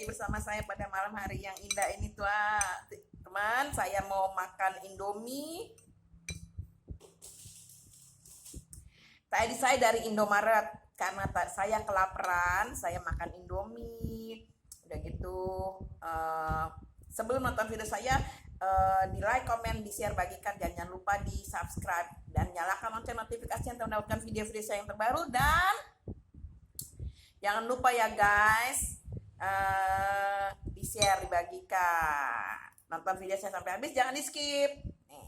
lagi bersama saya pada malam hari yang indah ini tuh, teman. Saya mau makan Indomie. Tadi saya dari Indomaret karena saya kelaparan, saya makan Indomie. Udah gitu, sebelum nonton video saya, di like, komen, di share, bagikan, dan jangan lupa di subscribe dan nyalakan lonceng notifikasi untuk mendapatkan video-video saya yang terbaru. Dan jangan lupa ya guys, di share, dibagikan, nonton video saya sampai habis, jangan di skip. Nih,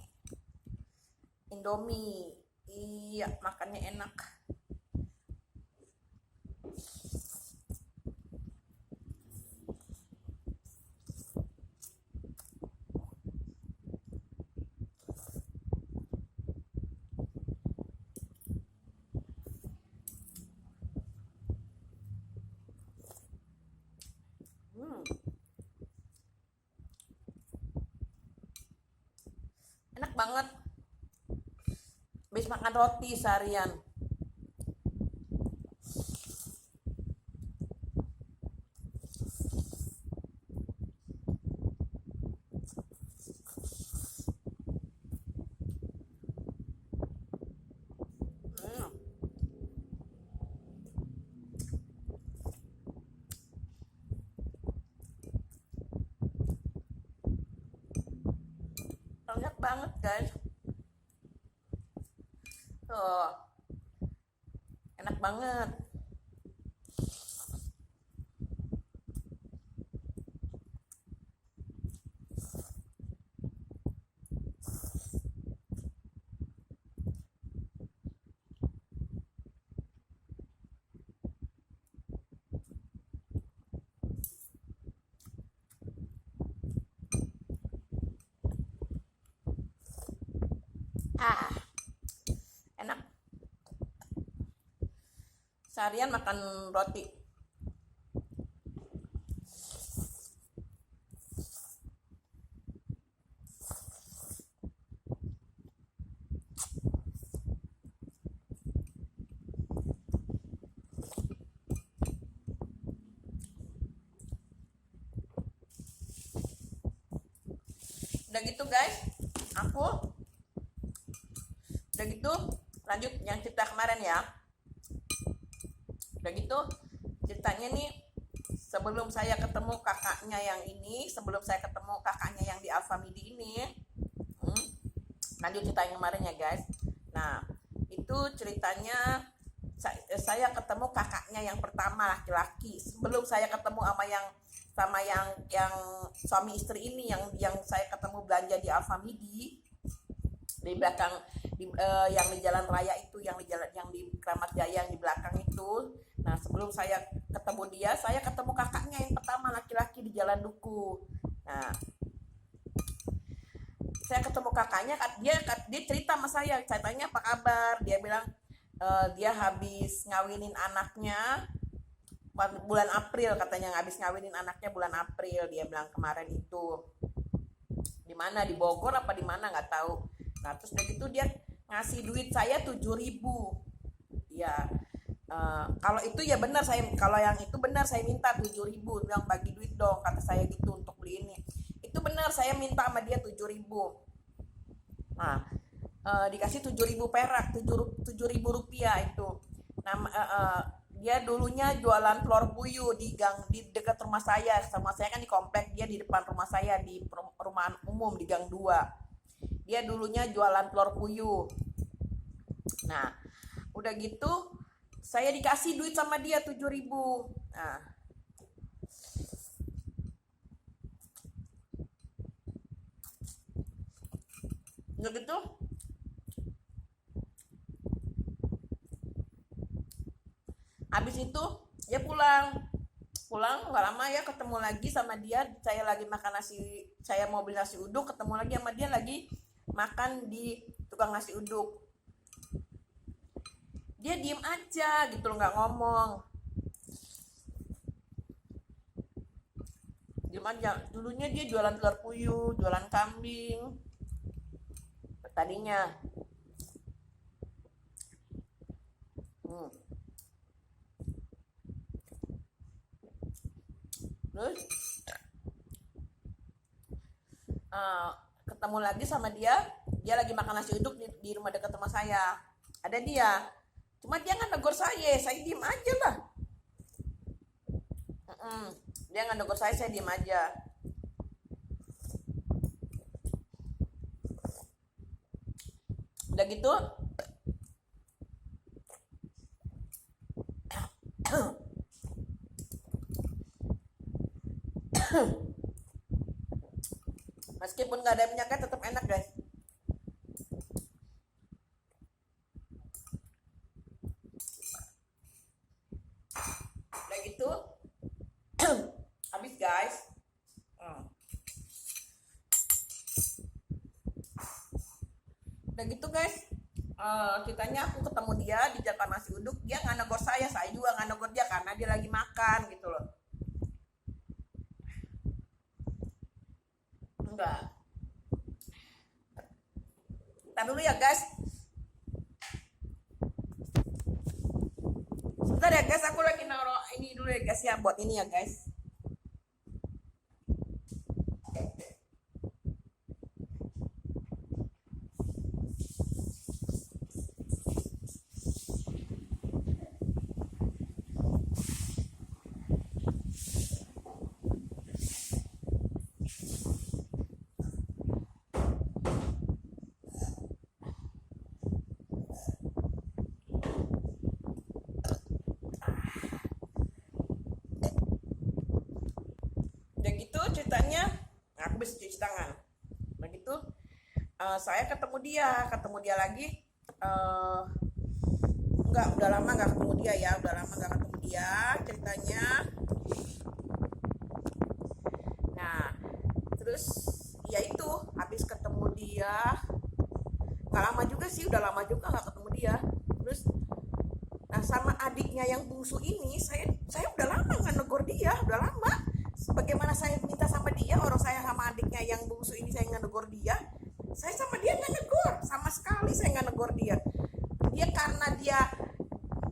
Indomie, iya makannya enak. Enak banget. Habis makan roti seharian. Hmm, enak banget guys. Tuh, enak banget. Ah, enak. Seharian makan roti. Udah gitu guys, aku udah gitu lanjut yang cerita kemarin ya. Udah gitu ceritanya nih, sebelum saya ketemu kakaknya yang ini, sebelum saya ketemu kakaknya yang di Alfamidi ini, lanjut cerita yang kemarin ya guys. Nah, itu ceritanya saya ketemu kakaknya yang pertama laki-laki, sebelum saya ketemu sama yang suami istri ini, yang saya ketemu belanja di Alfamidi di belakang, yang di jalan raya itu, yang di Kramat Jaya yang di belakang itu. Nah, sebelum saya ketemu dia, saya ketemu kakaknya yang pertama laki-laki di Jalan Duku. Nah, saya ketemu kakaknya, dia cerita sama saya tanya apa kabar. Dia bilang, dia habis ngawinin anaknya bulan April, katanya habis ngawinin anaknya bulan April. Dia bilang kemarin itu di mana, di Bogor apa di mana nggak tahu. Nah, terus begitu dia ngasih duit saya 7.000. Ya, kalau itu ya benar, kalau yang itu benar, saya minta 7.000. Bilang bagi duit dong, kata saya gitu, untuk beli ini. Itu benar, saya minta sama dia 7.000. Nah, dikasih 7.000 perak, 7.000 rupiah itu. Nah, dia dulunya jualan telur puyuh di gang, di dekat rumah saya. Sama saya kan di komplek, dia di depan rumah saya di perumahan umum di gang 2. Dia dulunya jualan telur puyuh. Nah, udah gitu saya dikasih duit sama dia 7.000. Nah, udah gitu habis itu dia pulang. Nggak lama ya, ketemu lagi sama dia. Saya lagi makan nasi, saya mau beli nasi uduk, ketemu lagi sama dia lagi makan di tukang nasi uduk. Dia diem aja gitu loh, nggak ngomong, diem aja. Dulunya dia jualan telur puyuh, jualan kambing tadinya. hmm. Terus eh, ketemu lagi sama dia, dia lagi makan nasi uduk di rumah dekat rumah saya, ada dia, cuma dia nggak negor saya diem aja lah. Dia nggak negor saya diem aja. Udah gitu meskipun nggak ada minyaknya tetap enak guys. Udah gitu habis guys. Udah gitu guys, ceritanya aku ketemu dia di jalan nasi uduk, dia nggak negor saya juga nggak negor dia karena dia lagi makan gitu loh. Enggak. Tapi dulu ya guys. Sebentar ya guys, aku lagi naruh ini dulu ya guys ya, buat ini ya guys. Udah gitu ceritanya, aku bisa cuci tangan. Udah gitu saya ketemu dia lagi. Enggak, udah lama nggak ketemu dia ya, ceritanya. Nah terus ya itu habis ketemu dia, nggak lama juga sih, udah lama juga nggak ketemu dia. Terus nah sama adiknya yang bungsu ini saya udah lama nggak negor dia, udah lama. Bagaimana saya minta sama dia, orang saya sama adiknya yang bungsu ini saya nggak negor dia, saya sama dia nggak negor sama sekali, saya nggak negor dia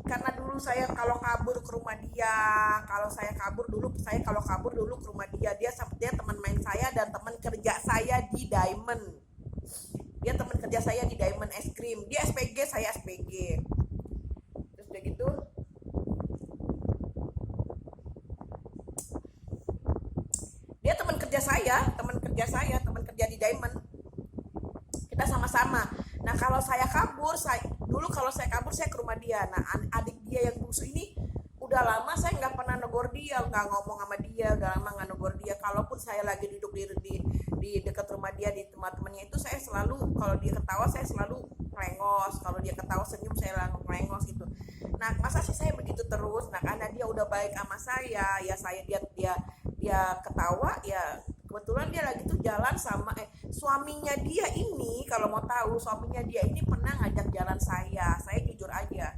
karena dulu saya kalau kabur ke rumah dia, kalau kabur dulu ke rumah dia teman main saya dan teman kerja saya di Diamond. Dia teman kerja saya di Diamond es krim, dia SPG saya SPG. Terus udah gitu dia teman kerja di Diamond, kita sama-sama. Nah kalau saya kabur saya ke rumah dia. Nah adik dia yang bungsu ini udah lama saya nggak pernah negor dia, nggak ngomong sama dia, udah lama nggak negor dia. Kalaupun saya lagi duduk di dekat rumah dia di teman-temannya itu, saya selalu kalau dia ketawa saya selalu melengos, kalau dia ketawa senyum saya langsung melengos gitu. Nah masa sih saya begitu terus? Nah karena dia udah baik sama saya, ya saya dia ketawa ya. Kebetulan dia lagi tuh jalan sama suaminya dia ini, kalau mau tahu suaminya dia ini pernah ngajak jalan saya jujur aja.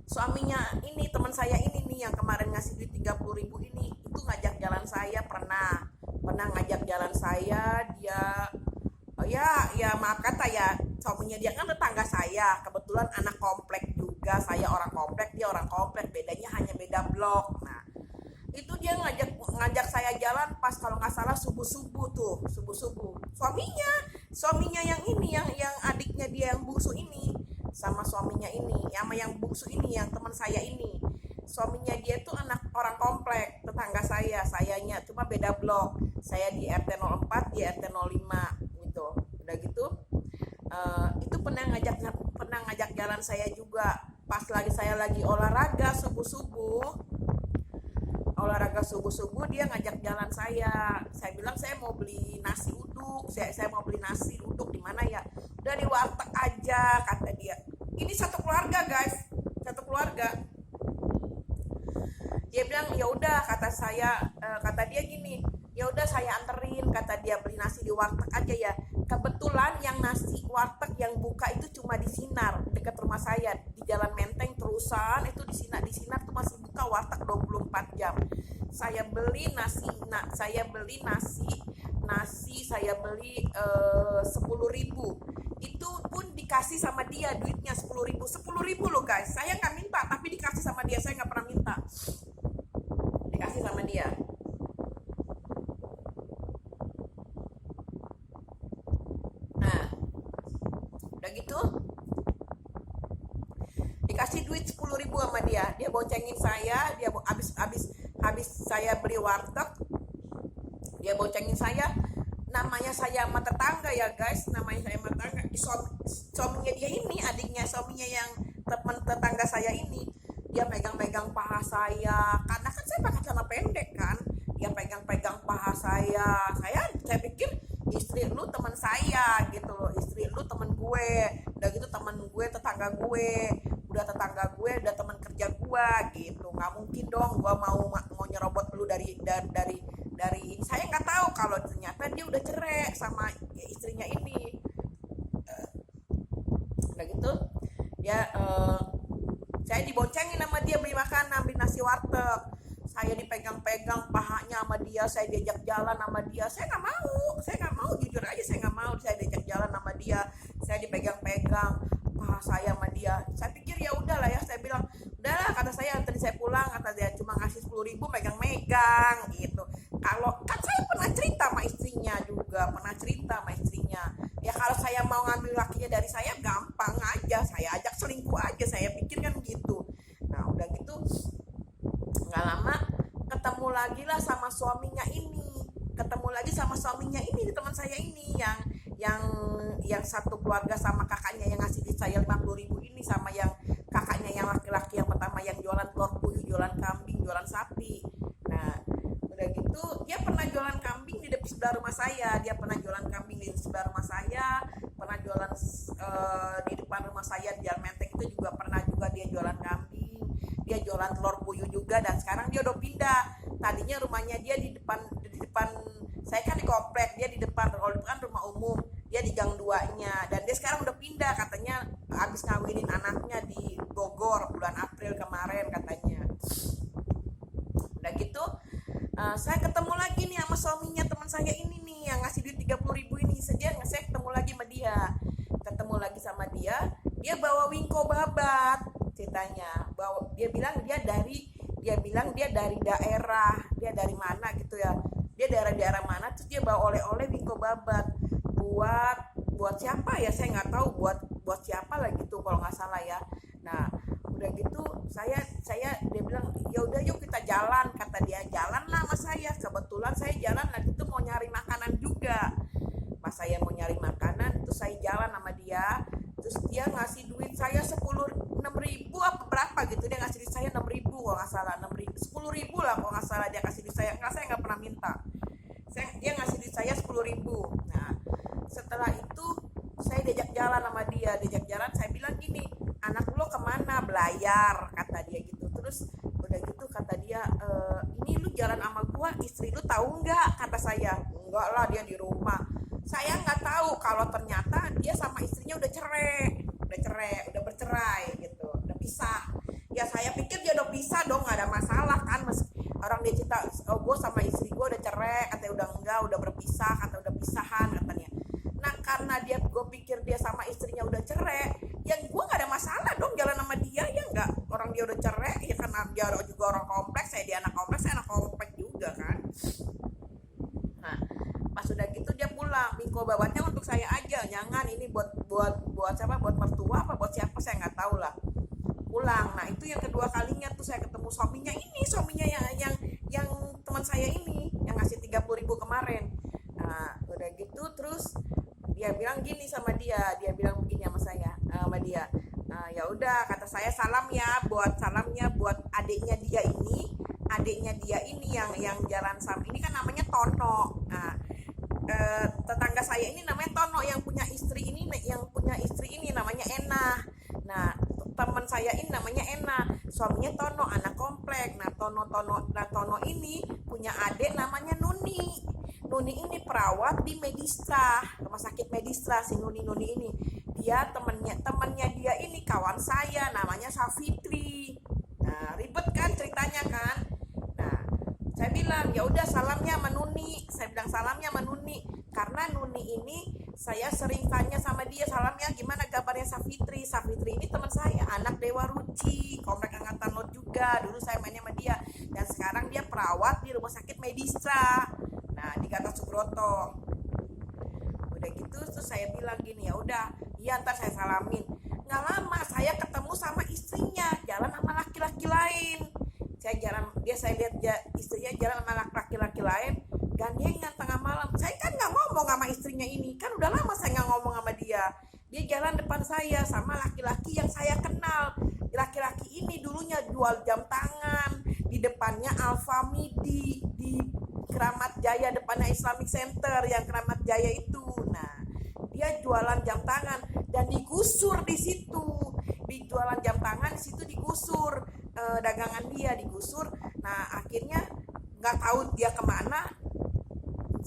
Suaminya ini teman saya ini nih yang kemarin ngasih duit 30.000 ini, itu ngajak jalan saya, pernah ngajak jalan saya. Dia ya maaf kata ya, suaminya dia kan tetangga saya, kebetulan anak komplek juga, saya orang komplek, dia orang komplek, bedanya hanya beda blok. Nah itu dia ngajak saya jalan pas kalau nggak salah subuh suaminya yang ini yang adiknya dia yang bungsu ini sama suaminya ini sama yang bungsu ini yang teman saya ini, suaminya dia tuh anak orang komplek tetangga sayanya cuma beda blok, saya di RT 04 di RT 05 gitu. Udah gitu itu pernah ngajak jalan saya juga pas saya lagi olahraga subuh dia ngajak jalan saya bilang saya mau beli nasi uduk, saya mau beli nasi uduk di mana ya, udah di warteg aja kata dia. Ini satu keluarga guys, dia bilang ya udah, kata dia gini, ya udah saya anterin, kata dia, beli nasi di warteg aja ya. Kebetulan yang nasi warteg yang buka itu cuma di Sinar dekat rumah saya di Jalan Menteng terusan itu, di Sinar tuh masih buka warteg 24 jam. Saya beli nasi saya beli 10.000, itu pun dikasih sama dia duitnya 10.000 loh guys, saya nggak minta tapi dikasih sama dia, saya nggak pernah minta, dikasih sama dia. dikasih duit 10.000 sama dia boncengin saya, dia habis saya beli warteg, dia boncengin saya. Namanya saya sama tetangga ya guys, namanya saya sama tetangga. Suaminya dia ini, adiknya suaminya yang teman tetangga saya ini, dia pegang-pegang paha saya, karena kan saya pakai celana pendek kan, dia pegang-pegang paha saya pikir istri lu teman saya gitu loh, istri lu teman gue, udah gitu teman gue, tetangga gue, udah teman kerja gue gitu, nggak mungkin dong gue mau nyerobot lu dari saya nggak tahu kalau ternyata dia udah cerai sama istrinya ini. Udah gitu dia saya diboncengin sama dia beli makanan, beli nasi warteg, saya dipegang-pegang pahanya sama dia, saya diajak jalan sama dia, saya nggak mau, jujur aja saya nggak mau, saya diajak jalan sama dia, saya dipegang-pegang paha saya sama dia. Saya pikir ya udahlah ya, saya bilang udahlah, kata saya, tadi saya pulang, kata dia cuma ngasih 10.000 megang-megang gitu. Kalau kan saya pernah cerita sama istrinya juga, ya kalau saya mau ngambil lakinya dari saya gampang aja, saya ajak selingkuh aja, saya pikir kan gitu. Nah udah gitu nggak lama ketemu lagi lah sama suaminya ini, teman saya ini yang satu keluarga sama kakaknya yang ngasih duit saya 50.000 ini, sama yang kakaknya yang laki-laki yang pertama yang jualan telur puyuh, jualan kambing, jualan sapi. Nah udah gitu dia pernah jualan kambing di sebelah rumah saya, pernah jualan di depan rumah saya di Jalan Menteng itu juga pernah juga dia jualan kambing, dia jualan telur puyuh juga. Dan sekarang dia udah pindah, tadinya rumahnya dia di depan saya kan di komplek, dia di depan, kalau itu kan rumah umum, dia di gang 2-nya, dan dia sekarang udah pindah, katanya habis ngawinin anaknya di Bogor bulan April kemarin katanya. Udah gitu saya ketemu lagi nih sama suaminya teman saya ini nih yang ngasih duit 30.000 ini. Saya ketemu lagi sama dia, dia bawa wingko babat ceritanya, dia bilang dia dari daerah, dia dari mana gitu ya, dia daerah mana, terus dia bawa oleh-oleh wingko babat buat siapa ya, saya nggak tahu buat siapa lah gitu kalau nggak salah ya. Nah udah gitu saya dia bilang ya udah yuk kita jalan, kata dia. Jalan lah sama saya, kebetulan saya jalan lagi tuh mau nyari makanan juga. Pas saya mau nyari makanan terus saya jalan sama dia, terus dia ngasih duit saya 6.000 apa berapa gitu, dia ngasih duit saya 6.000 kalau nggak salah, 10.000 lah kalau nggak salah dia kasih duit saya nggak pernah minta. Dia ngasih duit saya 10.000. Nah setelah itu saya diajak jalan sama dia, saya bilang gini, anak lo kemana, belayar, kata dia gitu. Terus udah gitu kata dia, ini lu jalan sama gua, istri lu tahu nggak, kata saya. Enggak lah, dia di rumah. Saya nggak tahu kalau ternyata dia sama istrinya udah bercerai gitu, udah pisah. Ya saya pikir dia udah pisah dong, nggak ada masalah kan, orang dia cerita, oh gue sama istri gue udah cerai, katanya udah enggak, udah berpisah, kata udah pisahan katanya. Nah karena gue pikir dia sama istrinya udah cerai, yang gue nggak ada masalah dong jalan sama dia, ya nggak, orang dia udah cerai ya, karena dia juga orang kompleks, saya dia anak kompleks, saya anak kompleks juga kan. Nah pas udah gitu dia pulang, mingko babatnya untuk saya aja, jangan ini buat siapa, buat mertua apa buat siapa saya nggak tahu lah. Pulang. Nah itu yang kedua kalinya tuh saya ketemu suaminya yang teman saya ini yang ngasih 30.000 kemarin. Nah udah gitu terus dia bilang gini sama dia bilang begini sama saya, sama dia, ya udah kata saya, salamnya buat adiknya dia ini yang jalan sama ini kan namanya Tono. Nah tetangga saya ini namanya Tono, yang punya istri ini namanya Ena. Nah teman saya ini namanya Ena, suaminya Tono, anak komplek. Nah Tono ini punya adik namanya Nuni ini perawat di Medistra, rumah sakit Medistra. Si Nuni ini dia temannya dia ini kawan saya namanya Safitri. Nah ribet kan ceritanya kan. Nah saya bilang ya udah salamnya sama Nuni, karena Nuni ini saya sering tanya sama dia, salamnya gimana kabarnya Safitri ini teman saya, anak Dewa Ruci, komplek Angkatan Laut juga, dulu saya mainnya sama dia, dan sekarang dia perawat di rumah sakit Medistra, nah di Gatot Subroto. Udah gitu terus saya bilang gini, ya udah iya ntar saya salamin. nggak lama saya ketemu sama istrinya jalan sama laki-laki lain. Saya lihat istrinya jalan sama laki-laki lain, gandengan tengah malam. Saya kan nggak ngomong sama istrinya ini, kan udah lama saya nggak ngomong sama dia. Dia jalan depan saya sama laki-laki yang saya kenal. Laki-laki ini dulunya jual jam tangan di depannya Alfamidi di Keramat Jaya, depannya Islamic Center yang Keramat Jaya itu. Nah, dia jualan jam tangan dan digusur di situ. Di jualan jam tangan di situ digusur, dagangan dia digusur. Nah, akhirnya nggak tahu dia kemana.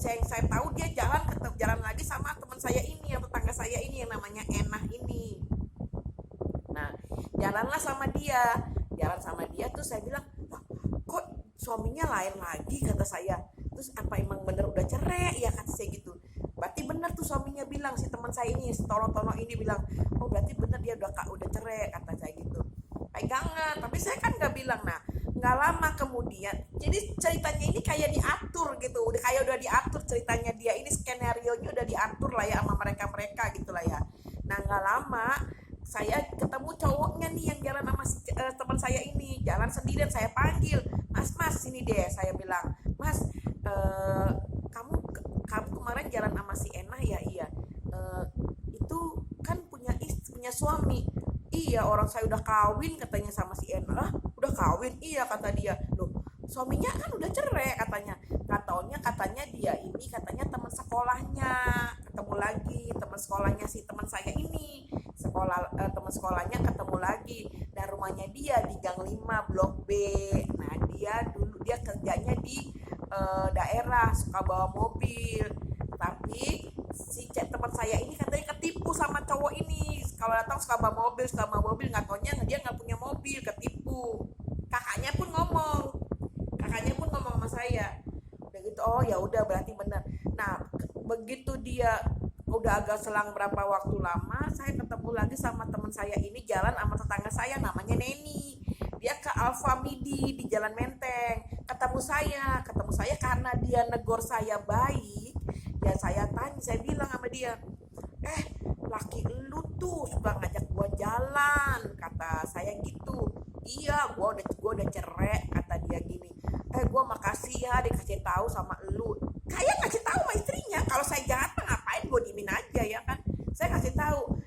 Saya tahu dia jalan lagi sama teman saya ini, yang tetangga saya ini yang namanya Enah ini. Nah, jalan sama dia tuh saya bilang, kok suaminya lain lagi, kata saya. Terus apa emang bener udah cerai ya, kata saya gitu. Berarti bener tuh suaminya bilang, si teman saya ini, si Tono ini bilang, oh berarti bener dia udah cerai, kata saya gitu. Pegangan, tapi saya kan nggak bilang. Nah, nggak lama kemudian, jadi ceritanya ini kayak diatur gitu, udah diatur ceritanya dia ini, skenario nya udah diatur lah ya sama mereka gitu lah ya. Nah, nggak lama saya ketemu cowoknya nih yang jalan sama teman saya ini, jalan sendirian. Saya panggil, mas sini deh, saya bilang, mas, kamu kemarin jalan sama si Enah ya? Iya. Itu kan punya suami. Iya, orang saya udah kawin, katanya, sama si Enah. Udah kawin? Iya, kata dia. Loh, suaminya kan udah cerai, katanya. Katanya dia ini katanya teman sekolahnya, ketemu lagi teman sekolahnya si teman saya ini. Teman sekolahnya ketemu lagi, dan rumahnya dia di Gang 5 Blok B. Nah, dia kerjanya di daerah, suka bawa mobil. Tapi si teman saya ini katanya ketipu sama cowok ini. Kalau datang suka bawa mobil, nggak taunya dia nggak punya mobil, ketipu. Kakaknya pun ngomong sama saya. Udah gitu, oh ya udah berarti benar. Nah, begitu dia udah agak selang berapa waktu lama, saya ketemu lagi sama teman saya ini jalan sama tetangga saya namanya Neni. Dia ke Alfamidi di Jalan Menteng. Ketemu saya karena dia negor saya baik. Ya saya bilang sama dia, laki lu tuh suka ngajak gua jalan, kata saya gitu. Iya, gua udah cerai, kata dia gini. Gua makasih ya dikasih tahu sama lu. Kayak ngasih tahu sama istrinya, kalau saya jahat ngapain gua diemin aja ya kan. Saya kasih tahu,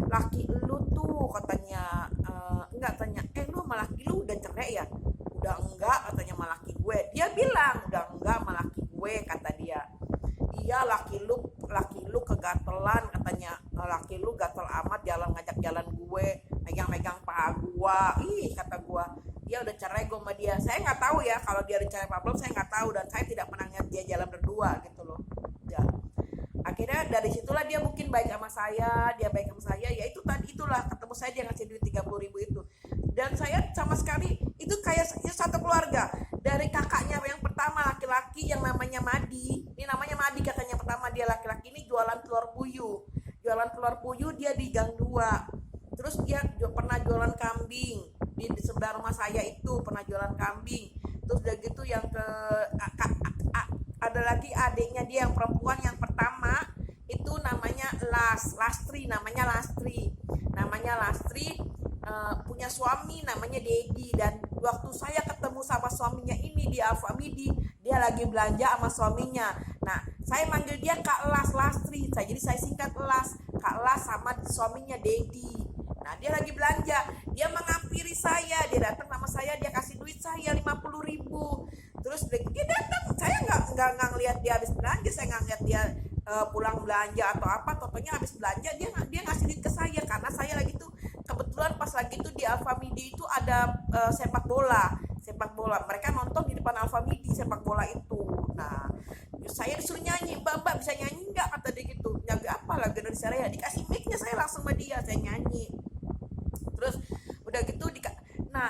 laki lu tuh katanya, enggak, tanya, lu sama laki lu udah cerai ya? Udah enggak, katanya, sama laki gue. Dia bilang udah enggak sama laki gue, kata dia. Iya, laki lu kegatelan, katanya. Laki lu gatel amat ngajak jalan gue, megang paha gua. Kata gua, dia udah cerai gue sama dia. Saya nggak tahu ya kalau dia udah cerai apa belum, saya nggak tahu, dan saya tidak pernah lihat dia jalan berdua gitu loh ya. Akhirnya dari situlah dia mungkin baik sama saya, ya itu tadi, itulah ketemu saya dia ngasih duit 30.000 itu, dan saya sama sekali itu kayak satu keluarga. Dari kakaknya yang pertama laki-laki yang namanya Madi, ini namanya Madi katanya pertama, dia laki-laki ini jualan telur puyuh dia di Gang 2. Terus dia pernah jualan kambing di sebelah rumah saya itu, pernah jualan kambing. Terus udah gitu yang ada lagi adiknya dia yang perempuan yang pertama itu namanya Lastri, punya suami namanya Dedi. Dan waktu saya ketemu sama suaminya ini di Alfamidi, dia lagi belanja sama suaminya. Nah, saya manggil dia Kak Lastri, jadi saya singkat Kak Las sama suaminya Dedi. Nah, dia lagi belanja, dia menghampiri saya, dia datang sama saya, dia kasih duit saya 50.000. Terus dia datang, saya nggak ngeliat dia habis belanja, saya nggak ngeliat dia pulang belanja atau apa. Totonya habis belanja dia ngasih duit ke saya, karena saya lagi tuh kebetulan pas lagi tuh di Alfamidi itu ada sepak bola. Mereka nonton di depan Alfamidi sepak bola itu. Nah, saya disuruh nyanyi, mbak bisa nyanyi nggak, kata dia gitu. Nyanyi apa lagu Indonesia Raya, dikasih mic-nya saya langsung sama dia, saya nyanyi. Terus udah gitu nah,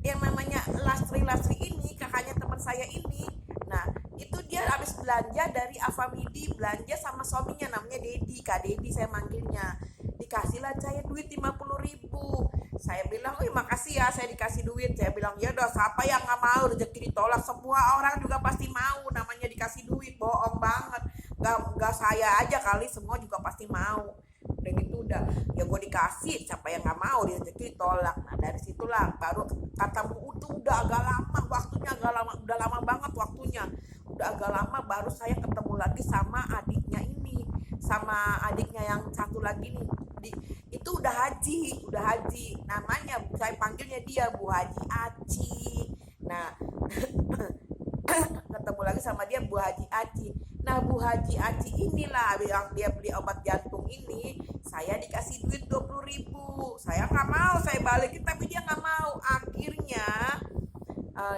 yang namanya Lastri ini kakaknya teman saya ini. Nah, itu dia habis belanja dari Alfamidi, belanja sama suaminya namanya Dedi, Kak Dedi saya manggilnya. Dikasihlah saya duit 50.000. Saya bilang, makasih ya, saya dikasih duit. Saya bilang, ya udah, siapa yang nggak mau rezeki ditolak, semua orang juga pasti mau, namanya dikasih duit. Bohong banget, nggak saya aja kali, semua juga pasti mau. Udah gitu udah ya gue dikasih, siapa yang nggak mau, dia rezeki ditolak. Nah dari situlah baru katamu itu udah agak lama waktunya, agak lama, udah lama banget waktunya, udah agak lama baru saya ketemu lagi sama adiknya ini, sama adiknya yang satu lagi nih itu udah haji namanya, saya panggilnya dia Bu Haji Aci. Nah ketemu lagi sama dia Bu Haji Aci. Nah Bu Haji Aci inilah yang dia beli obat jantung ini, saya dikasih duit 20.000, saya nggak mau, saya balikin tapi dia nggak mau. Akhirnya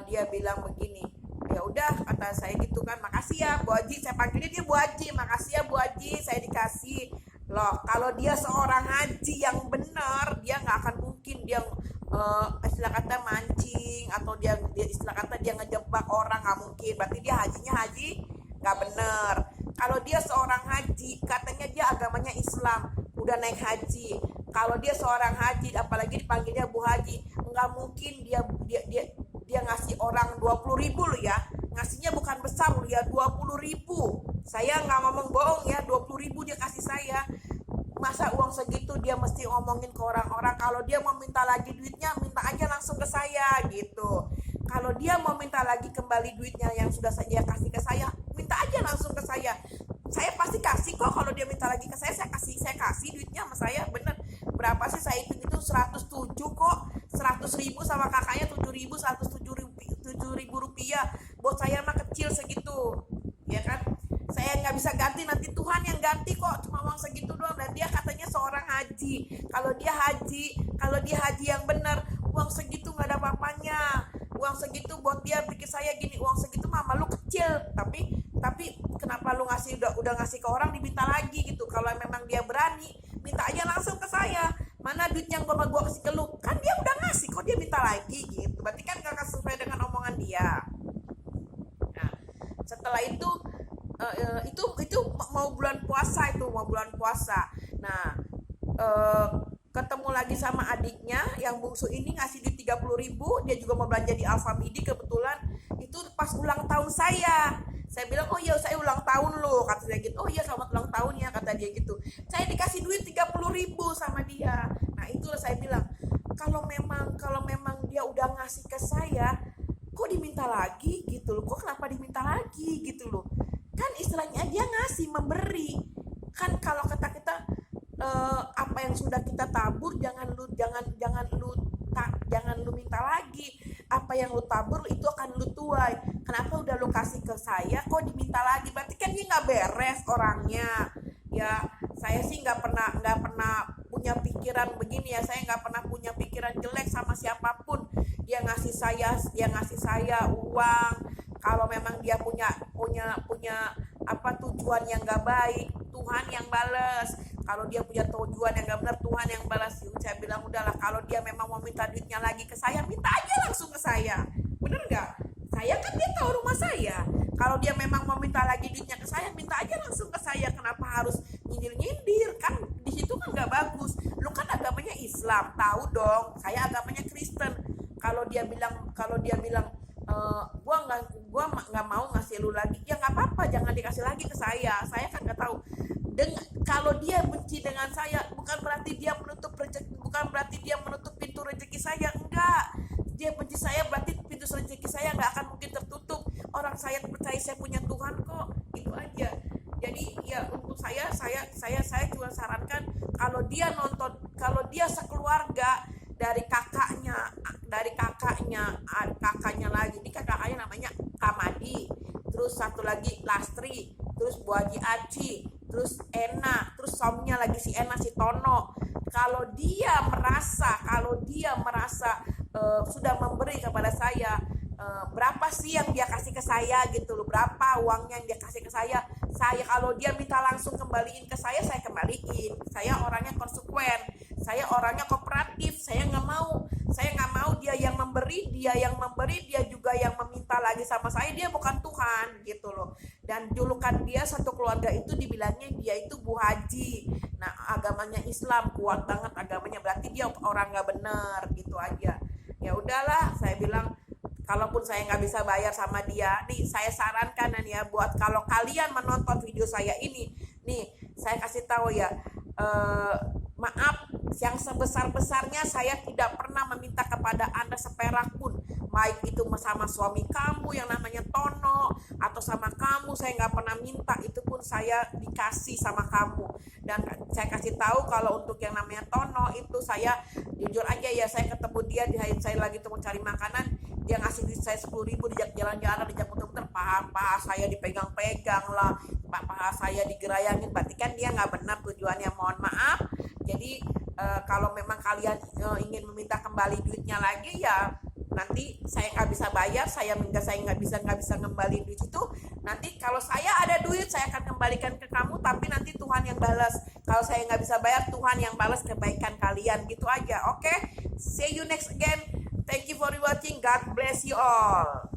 dia bilang begini, ya udah kata saya gitu kan, makasih ya Bu Haji, saya panggilnya dia Bu Haji, makasih ya Bu Haji saya dikasih. Loh kalau dia seorang haji yang benar, dia nggak akan mungkin dia istilah kata mancing, atau dia istilah kata dia ngejebak orang, nggak mungkin. Berarti dia hajinya haji nggak bener. Kalau dia seorang haji, katanya dia agamanya Islam, udah naik haji. Kalau dia seorang haji, apalagi dipanggilnya Bu Haji, nggak mungkin dia ngasih orang 20.000 loh ya. Ngasihnya bukan besar loh ya, 20.000. Saya nggak ngomong bohong ya, 20.000 dia kasih saya. Masa uang segitu dia mesti ngomongin ke orang-orang? Kalau dia mau minta lagi duitnya, minta aja langsung ke saya gitu. Kalau dia mau minta lagi kembali duitnya yang sudah saya kasih ke saya, minta aja langsung ke saya. Saya pasti kasih kok. Kalau dia minta lagi ke saya kasih duitnya sama saya. Bener, berapa sih saya hitung itu 107 kok, 100.000 sama kakaknya 7.000, 107.000 rupiah. Buat saya mah kecil segitu, ya kan? Saya nggak bisa ganti, nanti Tuhan yang ganti kok, cuma uang segitu doang. Dan dia katanya seorang haji. Kalau dia haji yang benar, uang segitu nggak ada apa-apanya. Uang segitu buat dia pikir saya gini, uang segitu mah lu kecil, tapi kenapa lu udah ngasih ke orang diminta lagi gitu? Kalau memang dia berani, minta aja langsung ke saya. Mana duit yang gua kasih ke lu? Kan dia udah ngasih, kok dia minta lagi gitu? Berarti kan gak sesuai dengan omongan dia. Nah, setelah itu mau bulan puasa. Nah, ketemu lagi sama adiknya yang bungsu ini, ngasih duit 30.000. Dia juga mau belanja di Alfamidi, kebetulan itu pas ulang tahun saya. Saya bilang, oh iya saya ulang tahun loh, kata dia gitu. Oh iya selamat ulang tahun ya, kata dia gitu. Saya dikasih duit 30.000 sama dia. Nah itulah saya bilang, kalau memang dia udah ngasih ke saya, kok diminta lagi gitu loh? Kok kenapa diminta lagi gitu loh? Kan istilahnya dia ngasih, memberi. Kan kalau kata kita apa yang sudah kita tabur jangan lu minta lagi. Apa yang lu tabur itu akan lu tuai. Kenapa udah lu kasih ke saya kok diminta lagi? Berarti kan dia nggak beres orangnya. Ya saya sih nggak pernah punya pikiran begini ya. Saya nggak pernah punya pikiran jelek sama siapapun. Dia ngasih saya uang. Kalau memang dia punya apa tujuan yang nggak baik, Tuhan yang balas. Kalau dia punya tujuan yang nggak benar, Tuhan yang balas. Saya bilang udahlah, kalau dia memang mau minta duitnya lagi ke saya, minta aja langsung ke saya. Bener nggak? Saya kan dia tahu rumah saya. Kalau dia memang mau minta lagi duitnya ke saya, minta aja langsung ke saya. Kenapa harus nyindir? Kan di situ kan nggak bagus. Lu kan agamanya Islam, tahu dong. Saya agamanya Kristen. Kalau dia bilang gua nggak mau ngasih lu lagi, ya nggak apa-apa, jangan dikasih lagi ke saya kan nggak tahu. Kalau dia benci dengan saya, bukan berarti dia menutup pintu rezeki saya, enggak. Dia benci saya berarti pintu rezeki saya nggak akan mungkin tertutup. Orang saya percaya saya punya Tuhan kok, itu aja. Jadi ya untuk saya cuma sarankan, kalau dia sekeluarga, dari kakaknya lagi, ini kakaknya namanya Kamadi, terus satu lagi Lastri, terus Bu Haji Aci, terus Ena, terus somnya lagi si Ena, si Tono. Kalau dia merasa sudah memberi kepada saya, berapa sih yang dia kasih ke saya gitu loh, berapa uangnya yang dia kasih ke saya kalau dia minta langsung kembaliin ke saya kembaliin. Saya orangnya konsekuen, saya orangnya kooperatif. Saya nggak mau dia yang memberi, dia juga yang meminta lagi sama saya. Dia bukan Tuhan gitu loh. Dan julukan dia satu keluarga itu dibilangnya dia itu Bu Haji. Nah agamanya Islam, kuat banget agamanya, berarti dia orang nggak benar gitu aja. Ya udahlah, saya bilang kalaupun saya nggak bisa bayar sama dia, nih saya sarankan nih ya, buat kalau kalian menonton video saya ini, nih saya kasih tahu ya, Maaf, yang sebesar-besarnya saya tidak pernah meminta kepada Anda seperak pun. Baik itu sama suami kamu yang namanya Tono, atau sama kamu, saya nggak pernah minta. Itu pun saya dikasih sama kamu. Dan saya kasih tahu kalau untuk yang namanya Tono itu, saya jujur aja ya, saya ketemu dia di hari saya lagi tuh mencari makanan, dia ngasih duit saya 10.000, dijak jalan-jalan, dijak muter-muter, paha saya dipegang-pegang lah, paha saya digerayangin. Berarti kan dia nggak benar tujuannya, mohon maaf. Jadi kalau memang kalian ingin meminta kembali duitnya lagi, ya nanti saya nggak bisa bayar, saya nggak bisa ngembaliin duit itu. Nanti kalau saya ada duit, saya akan kembalikan ke kamu, tapi nanti Tuhan yang balas. Kalau saya nggak bisa bayar, Tuhan yang balas kebaikan kalian, gitu aja. Oke, see you next again. Thank you for watching. God bless you all.